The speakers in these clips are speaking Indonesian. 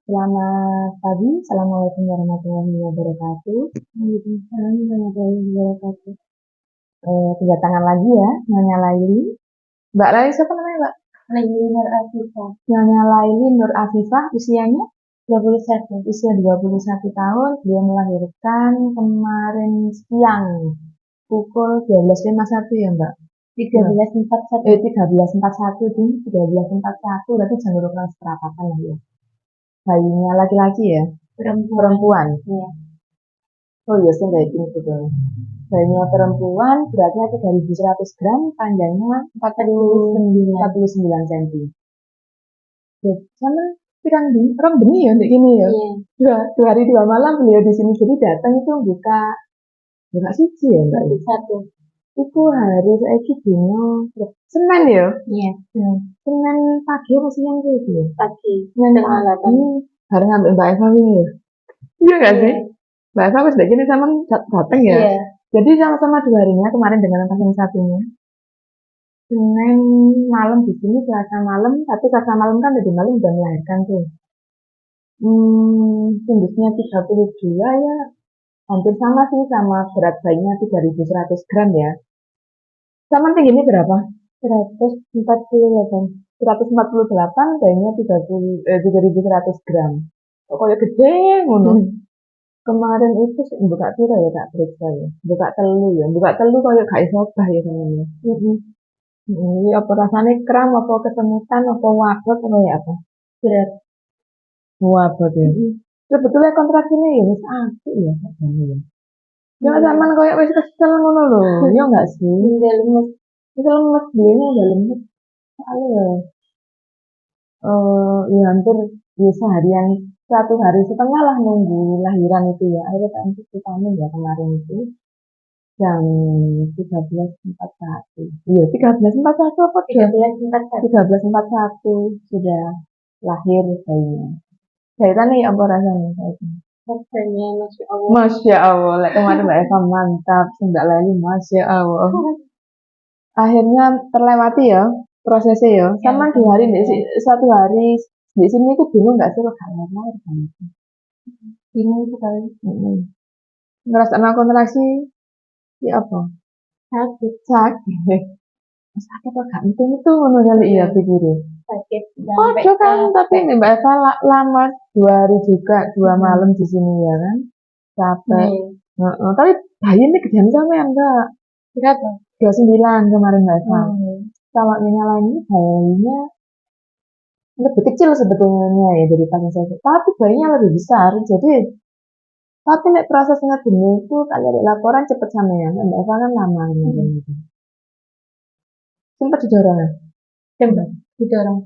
Selamat pagi, Assalamualaikum warahmatullahi wabarakatuh. Waalaikumsalam warahmatullahi wabarakatuh. Kedatangan lagi ya, Nyonya Laili. Mbak Laili siapa namanya, Mbak? Laili Nur Afifah, Nyonya Laili Nur Afifah, usianya 21, usia 21 tahun. Dia melahirkan kemarin siang, pukul 12.51 ya, Mbak? 13.41. 13.41, Ding. 13.41, berarti jam kurang seperempatan lah ya. Bayinya laki-laki ya? Perempuan. Iya. Oh iya, saya nggak hitung betul. Bayinya perempuan, beratnya 3.100 gram, panjangnya 49 cm. Sama pirang dini, orang dini ya, kayak gini ya. Iya. Dua hari 2 malam beliau di sini, jadi datang itu buka siji ya, Mbak. Satu. Itu hari saiki dino Senin ya. Iya. Senin pagi apa siang gitu ya? Pagi. Senin pagi, bareng ngambil Mbak Eva ini ya. Iya nggak sih? Mbak Eva pas gini sama datang ya. Iya. Jadi sama-sama 2 harinya kemarin dengan pasien satunya. Senin malam di sini, Selasa malam, tapi Selasa malam kan tadi malam udah melahirkan tuh. Tembusnya 32 ya, hampir sama sih sama berat bayinya 3.100 gram ya. Sama tingginya berapa? 148. 148, bayinya 3.100 gram. Pokoknya gede ngono. Kemarin itu buka piro ya tak periksa ya. Buka telu ya. Buka telu kayak gak iso obah ya namanya. Ini apa rasanya kram, apa kesemutan, apa wabot, apa ya apa? Berat. Wabot ya. Sebetulnya kontraksinya ya wis apik ya sakjane ya. Jangan sampean koyo wis kesel ngono lho. Ya enggak sih? Udah lemes. Wis lemes dhewe udah lemes. Soalnya ya hampir ya seharian 1,5 hari lah nunggu lahiran itu ya. Akhirnya tak untuk vitamin ya kemarin itu jam 13.41. Iya, 13.41 apa? 13.41 sudah lahir bayinya. Jahitan nih apa rasanya? Rasanya Masya Allah. Masya Allah, like kemarin Mbak Eva mantap, Mbak Lali Masya Allah. Akhirnya terlewati ya prosesnya ya. Sama 2 hari di 1 hari di sini aku bingung nggak sih kok gak lahir kan? Bingung sekali. Ngerasa kontraksi ya apa? Sakit. Sakit kok gak itu ngono kali iya pikirnya. Sakit. Kocok kan, tapi Mbak Eva lama 2 hari juga, 2 malam di sini ya kan. Capek. Tapi bayi ini gedean sampean enggak? Berapa? 29 kemarin Mbak Eva. Kalau nyalain ini bayinya lebih kecil sebetulnya ya dari pasien saya. Tapi bayinya lebih besar. Jadi tapi nek proses ngedeni itu kalau ada laporan cepet sampean. Mbak Eva kan lama gitu. Sempat didorong ya? Sempat didorong.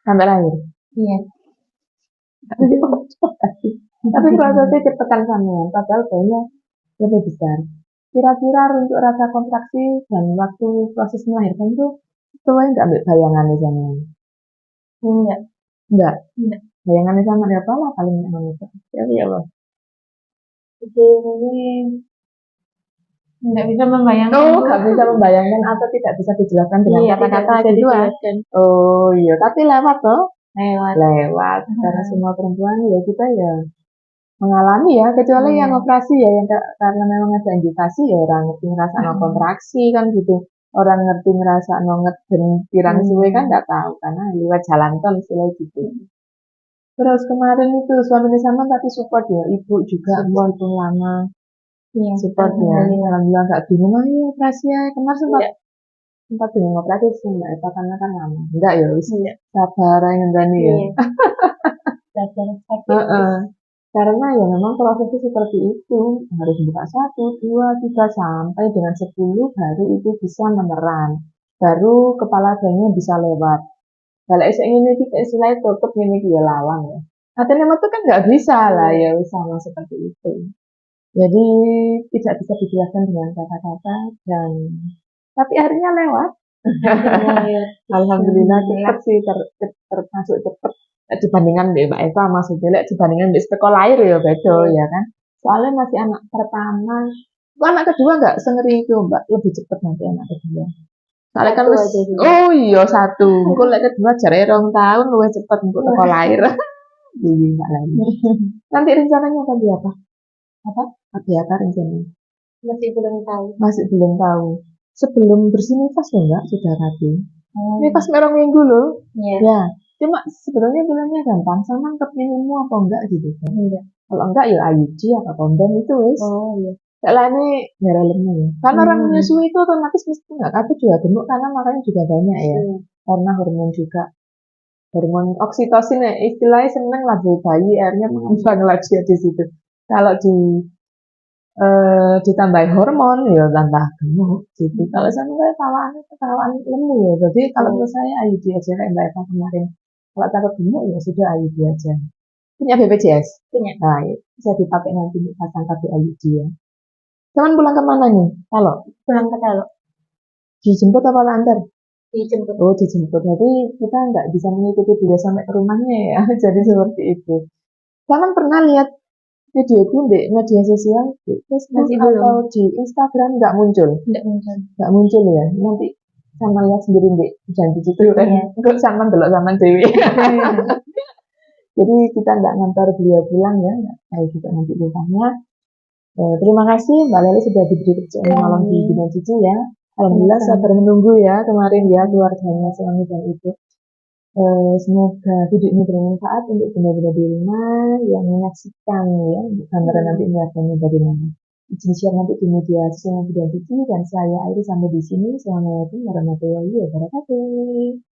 Sampai lahir. Iya. Tapi prosesnya cepetan sampean. Padahal bayinya lebih besar. Kira-kira untuk rasa kontraksi dan waktu proses melahirkan itu sesuai nggak ambil bayangannya sampean? Enggak. Bayangannya sama ada apa lah paling memang itu. Ya Allah. Jadi ini nggak bisa membayangkan. Nggak bisa membayangkan atau tidak bisa dijelaskan dengan kata-kata gitu. Oh iya, tapi lewat toh. Lewat. Karena semua perempuan ya kita ya mengalami ya, kecuali yang operasi ya, yang karena memang ada indikasi ya orang ngerti ngerasa kontraksi kan gitu. Orang ngerti ngerasa ngeden pirang suwe kan nggak tahu karena lewat jalan tol istilah gitu. Terus kemarin itu suaminya sama tapi support ya, ibu juga walaupun lama. Iya, support ya. Alhamdulillah nggak bingung ayo operasi ya. Kemarin sempat bingung operasi sih Mbak Eva karena kan lama. Enggak ya, wis sabar yang ngenteni ya. Sabar sakit. Karena ya memang prosesnya seperti itu, harus buka 1, 2, 3 sampai dengan 10 baru itu bisa meneran, baru kepala bayinya bisa lewat. Kalau ini kita istilahnya tutup ini dia lawang ya. Artinya itu kan nggak bisa lah ya sama seperti itu. Jadi tidak bisa dijelaskan dengan kata-kata dan tapi akhirnya lewat. Alhamdulillah cepat sih termasuk cepat. Dibandingkan Mbak Eva maksudnya dibandingkan Mbak sekolah lahir ya beda ya kan. Soalnya masih anak pertama. Anak kedua nggak sengeri itu Mbak, lebih cepat nanti anak kedua. Soalnya kan oh iya 1. Engko lek kedua jare 2 tahun luwih cepet engko sekolah lahir. Iya, nggak lagi. Nanti rencananya tadi apa? Apa? Apa rencananya? Masih belum tahu. Masih belum tahu. Sebelum bersih nifas loh Mbak, sudah rapi. Oh, Nifas merong minggu loh. iya. Ya, cuma sebenarnya bilangnya gampang. Sama mantep minummu apa enggak gitu kan. Enggak. Kalau enggak ya IUD apa kondom itu wis. Oh, iya. Kayak ini ngerelem ya. Karena orang menyusui itu otomatis mesti nggak kabeh juga gemuk karena makannya juga banyak ya. Karena hormon juga. Hormon oksitosin ya, istilahnya seneng lah bayi akhirnya mengembang lagi ya di situ. Kalau ditambahin hormon ya tambah gemuk gitu. Kalau sama saya kawan lemu ya. Jadi kalau menurut saya IUD aja kayak Mbak Eva kemarin. Kalau takut gemuk ya sudah IUD aja. Punya BPJS? Punya. Nah, bisa dipakai nanti untuk pasang KB IUD ya. Cuman pulang kemana nih? Kalau Pulang ke Talo. dijemput apa antar? Dijemput. Oh, dijemput. Jadi kita nggak bisa mengikuti dia sampai ke rumahnya ya. Jadi seperti itu. Kalian pernah lihat videoku di media sosial, di Facebook Masih atau di Instagram nggak muncul? Nggak muncul. Nggak muncul ya. Nanti sama lihat sendiri di janji situ kan. Enggak sama delok sama dewi. Jadi kita nggak ngantar beliau pulang ya. Nggak tahu juga nanti rumahnya. Terima kasih Mbak Leli sudah diberi kerjaan malam di Bina Cici ya. Alhamdulillah sabar menunggu ya kemarin ya keluarganya suami dan ibu. Semoga video ini bermanfaat untuk bunda-bunda di rumah yang menyaksikan ya gambaran nanti keluarganya bagaimana. Izin share nanti di media sosial Bina Cici dan saya akhiri sampai di sini. Assalamualaikum warahmatullahi wabarakatuh.